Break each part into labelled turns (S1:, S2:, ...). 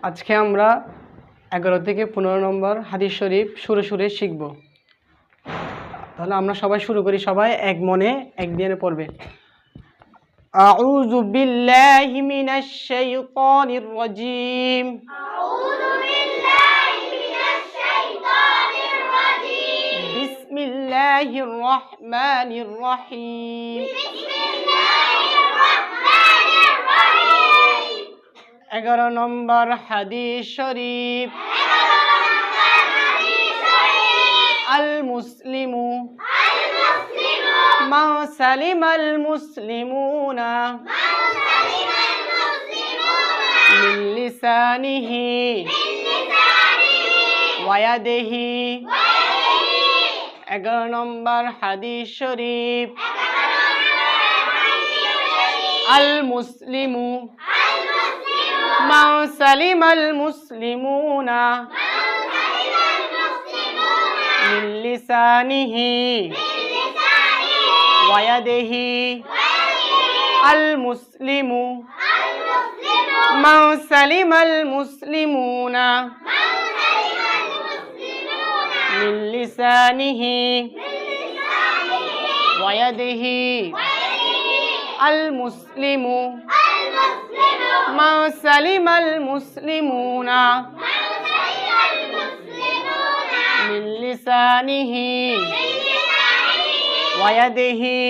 S1: আজকে আমরা 11 থেকে 15 নম্বর হাদিস শরীফ সুরে সুরে শিখব। তাহলে আমরা সবাই শুরু করি, সবাই এক মনে এক ধ্যানে পড়বে। আউযু বিল্লাহি মিনাশ শাইতানির রাজীম।
S2: আউযু বিল্লাহি মিনাশ শাইতানির রাজীম।
S1: বিসমিল্লাহির রহমানির রহিম।
S2: বিসমিল্লাহির রহমানির রহিম।
S1: 11 নম্বর হাদিস শরীফ। আল মুসলিমু মান সালিমাল মুসলিমুনা মিন লিসানিহি ওয়া ইয়াদিহি। 11 নম্বর হাদিস শরীফ। আল মুসলিমু মান সালিমাল মুসলিমুনা মিন লিসানিহি ওয়া ইয়াদিহি। আল মুসলিমু মান সালিমাল মুসলিমুনা মিন লিসানিহি ওয়া ইয়াদিহি। আল মুসলিমু মান সালিমাল মুসলিমুনা মিন লিসানিহি ওয়া ইয়াদিহি।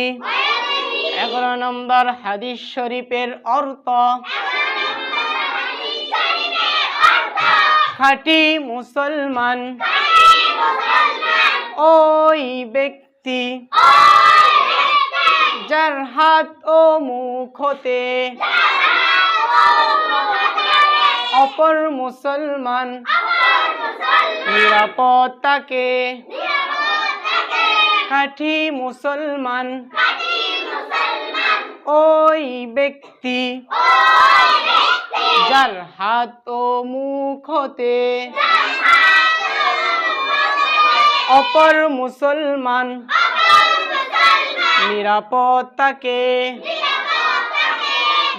S1: 11 নম্বর হাদিস শরীফের অর্থ। খাঁটি মুসলমান ওই ব্যক্তি যার হাত ও মুখ হতে অপর মুসলমান নিরাপদ থাকে। খাঁটি মুসলমান ওই ব্যক্তি যার হাত ও মুখ হতে অপর মুসলমান নিরাপদ থাকে।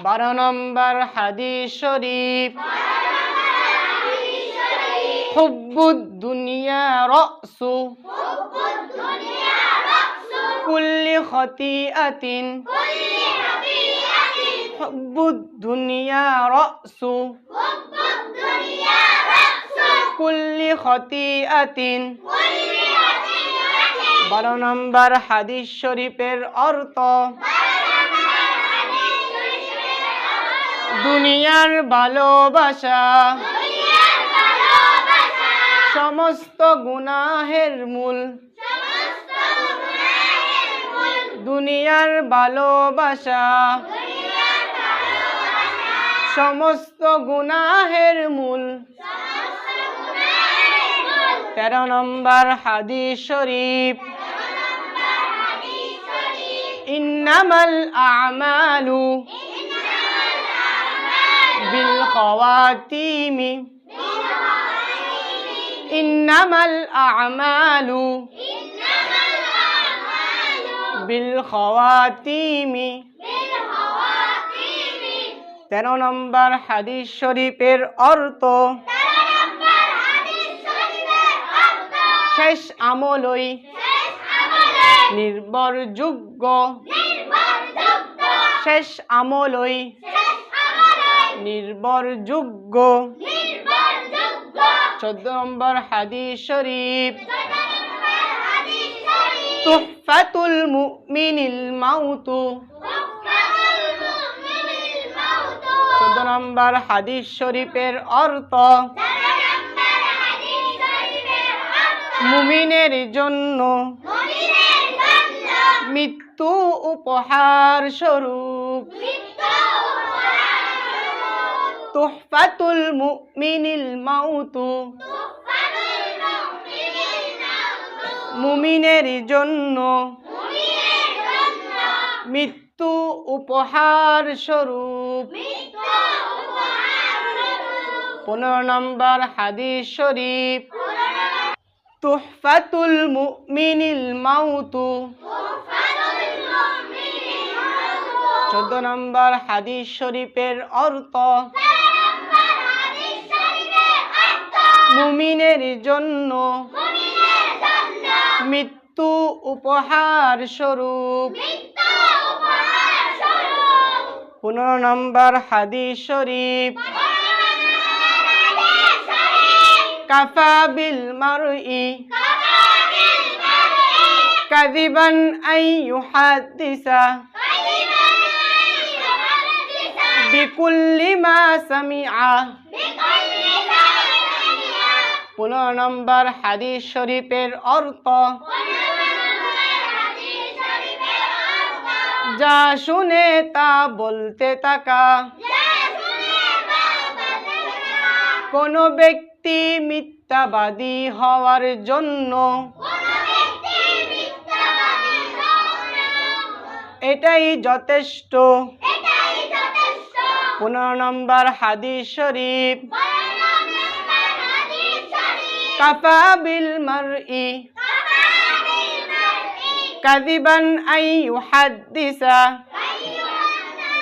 S1: 12 নম্বর হাদিস শরীফ। হুব্বুদ দুনিয়া রাসু কুল্লি খতিআতিন। হুব্বুদ দুনিয়া রাসু কুল্লি খতিআতিন। 12 নম্বর হাদিস শরীফের অর্থ। দুনিয়ার ভালোবাসা সমস্ত গুনাহের মূল। দুনিয়ার ভালোবাসা সমস্ত গুনাহের মূল। 13 নম্বর হাদিস শরীফ। ইন্নামাল আ'মালু বিল খাওয়াতিমি। ইন্নামাল আ'মালু বিল খাওয়াতিমি। 13 নম্বর হাদিস শরীফের অর্থ। শেষ আমলই নির্ভরযোগ্য। শেষ আমলই নির্ভরযোগ্য। 14 নম্বর হাদিস শরীফ। তুহফাতুল মুমিনিল মাউতু। 14 নম্বর হাদিস শরীফের অর্থ। মুমিনের জন্য মৃত্যু উপহার স্বরূপ। তুহফাতুল মুমিনিল মাউতু মুমিনের জন্য মৃত্যু উপহার স্বরূপ। 15 নম্বর হাদিস শরীফ। তুহফাতুল মুমিনিল মাউতু 14 নম্বর হাদিস শরীফের অর্থ মুমিনের জন্য
S2: মুমিনের জন্য
S1: মৃত্যু উপহার স্বরূপ।
S2: মৃত্যু উপহার স্বরূপ।
S1: 15 নম্বর হাদিস শরীফ,
S2: হাদিস শরীফ,
S1: কাফা বিল মারই
S2: কাফাবিল মারই
S1: কাযিবান আন ইউহাদ্দিসা
S2: কাযিবান ইউহাদ্দিসা
S1: বিকুল্লি মা সামিআ।
S2: বিকুল্লি মা সামিআ।
S1: 15 নম্বর হাদিস শরীফের অর্থ,
S2: হাদিস শরীফের অর্থ,
S1: যা শুনে তা বলতে থাকা।
S2: যা শুনে তা বলতে থাকা।
S1: কোন ব্যক্তি মিথ্যাবাদী হওয়ার জন্য
S2: কোন ব্যক্তি মিথ্যাবাদী হওয়ার জন্য
S1: এটাই যথেষ্ট।
S2: এটাই যথেষ্ট।
S1: 15 নম্বর হাদিস শরীফ,
S2: 15 নম্বর হাদিস শরীফ,
S1: কাফা বিল মারই
S2: কাফাবিল মারই
S1: কাযিবান আন ইউহাদ্দিসা
S2: ইউহাদ্দিসা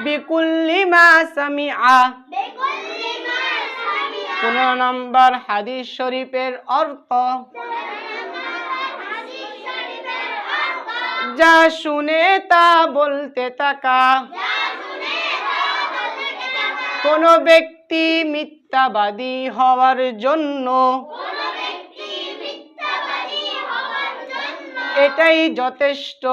S1: বিকুল্লি মা সামিআ।
S2: বিকুল্লি মা সামিআ।
S1: 15 নম্বর হাদিস শরীফের অর্থ,
S2: হাদিস শরীফের অর্থ,
S1: যা শুনে তা বলতে থাকা।
S2: যা শুনে তা বলতে থাকা।
S1: কোন ব্যক্তি মিথ্যাবাদী হওয়ার জন্য
S2: কোন ব্যক্তি মিথ্যাবাদী হওয়ার জন্য
S1: এটাই যথেষ্ট।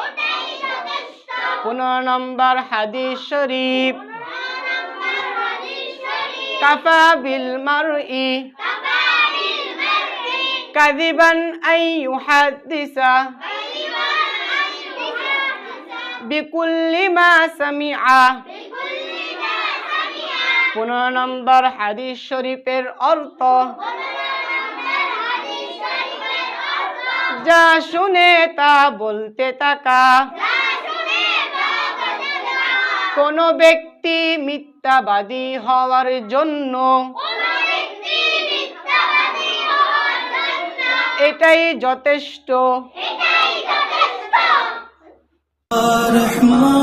S2: এটাই যথেষ্ট।
S1: 15 নম্বর হাদিস শরীফ,
S2: 15 নম্বর হাদিস শরীফ,
S1: কাফা বিল মারই
S2: কাফাবিল মারই
S1: কাযিবান আন ইউহাদ্দিসা
S2: কাযিবান ইউহাদ্দিসা
S1: বিকুল্লি মা সামিআ।
S2: বিকুল্লি মা সামিআ।
S1: 15 নম্বর হাদিস শরীফের অর্থ,
S2: 15 নম্বর হাদিস শরীফের অর্থ,
S1: যা শুনে তা বলতে থাকা।
S2: যা শুনে তা বলতে থাকা।
S1: কোন ব্যক্তি মিথ্যাবাদী হওয়ার জন্য
S2: কোন ব্যক্তি মিথ্যাবাদী হওয়ার জন্য
S1: এটাই যথেষ্ট।
S2: এটাই যথেষ্ট।
S3: رحمن